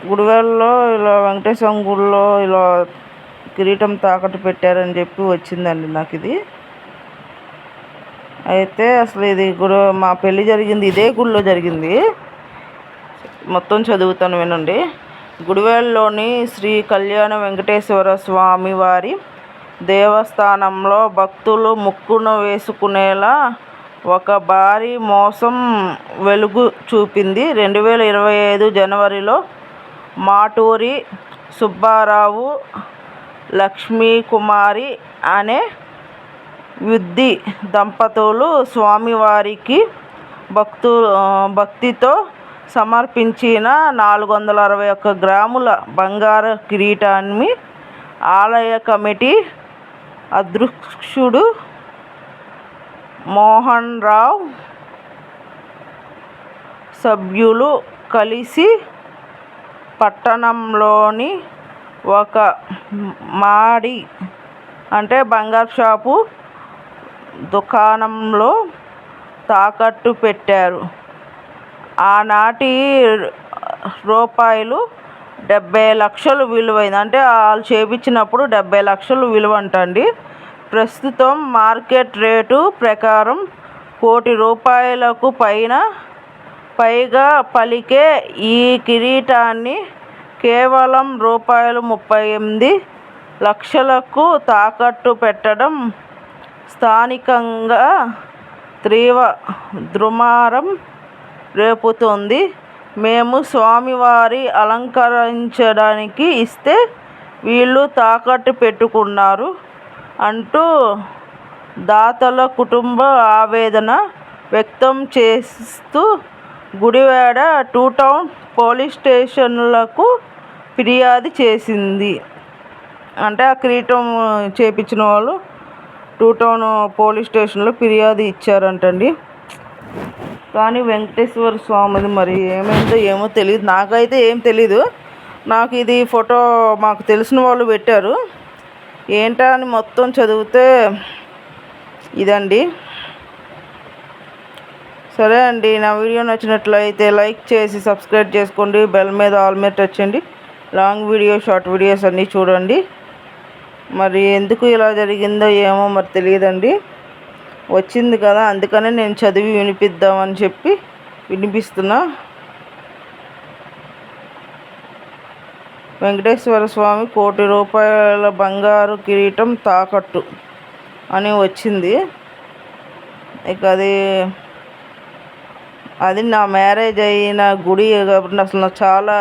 గుడివాడలో ఇలా వెంకటేశ్వర గుడిలో ఇలా కిరీటం తాకట్టు పెట్టారని చెప్పి వచ్చిందండి నాకు ఇది. అయితే అసలు ఇది మా పెళ్ళి జరిగింది ఇదే గుడిలో జరిగింది. మొత్తం చదువుతాను వినండి. గుడివాడలోని శ్రీ కళ్యాణ వెంకటేశ్వర స్వామి వారి దేవస్థానంలో భక్తులు ముక్కున వేసుకునేలా ఒక భారీ మోసం వెలుగు చూపింది. 2025 జనవరిలో మాటూరి సుబ్బారావు, లక్ష్మీకుమారి అనే యుద్ధి దంపతులు స్వామివారికి భక్తితో సమర్పించిన 461 గ్రాముల బంగారు కిరీటాన్ని ఆలయ కమిటీ అధ్యక్షుడు మోహన్ రావు సభ్యులు కలిసి పట్టణంలోని ఒక మాడి అంటే బంగారు షాపు దుకాణంలో తాకట్టు పెట్టారు. ఆనాటి రూపాయలు 70 లక్షలు విలువైంది. అంటే వాళ్ళు చేపించినప్పుడు 70 లక్షలు విలువ అంటండి. ప్రస్తుతం మార్కెట్ రేటు ప్రకారం ₹1 కోటి పైగా పలికే ఈ కిరీటాన్ని కేవలం ₹38 లక్షలకు తాకట్టు పెట్టడం స్థానికంగా తీవ్ర దుమారం రేపుతోంది. మేము స్వామివారి అలంకరించడానికి ఇస్తే వీళ్ళు తాకట్టు పెట్టుకున్నారు అంటూ దాతల కుటుంబం ఆవేదన వ్యక్తం చేస్తూ గుడివాడ 2 టౌన్ పోలీస్ స్టేషన్లకు ఫిర్యాదు చేసింది. అంటే ఆ కిరీటం చేపించిన వాళ్ళు 2 టౌన్ పోలీస్ స్టేషన్లో ఫిర్యాదు ఇచ్చారంటండి. కానీ వెంకటేశ్వర స్వామిది మరి ఏమైందో ఏమో తెలియదు. నాకైతే ఏం తెలీదు. నాకు ఇది ఫోటో మాకు తెలిసిన వాళ్ళు పెట్టారు. ఏంటా అని మొత్తం చదివితే ఇదండి. సరే అండి, నా వీడియో నచ్చినట్లయితే లైక్ చేసి సబ్స్క్రైబ్ చేసుకోండి. బెల్ మీద ఆల్ మీద టచ్ చేయండి. లాంగ్ వీడియో షార్ట్ వీడియోస్ అన్నీ చూడండి. మరి ఎందుకు ఇలా జరిగిందో ఏమో మరి తెలియదండి. వచ్చింది కదా, అందుకనే నేను చదివి వినిపిద్దామని చెప్పి వినిపిస్తున్నా. వెంకటేశ్వర స్వామి ₹1 కోటి బంగారు కిరీటం తాకట్టు అని వచ్చింది. ఇక అది నా మ్యారేజ్ అయిన గుడి కాబట్టి అసలు చాలా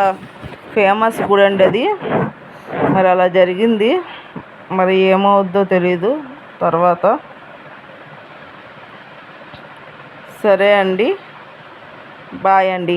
ఫేమస్ గుడి అండి అది. మరి అలా జరిగింది. మరి ఏమవుద్దో తెలీదు తర్వాత. సరే అండి, బాయ్ అండి.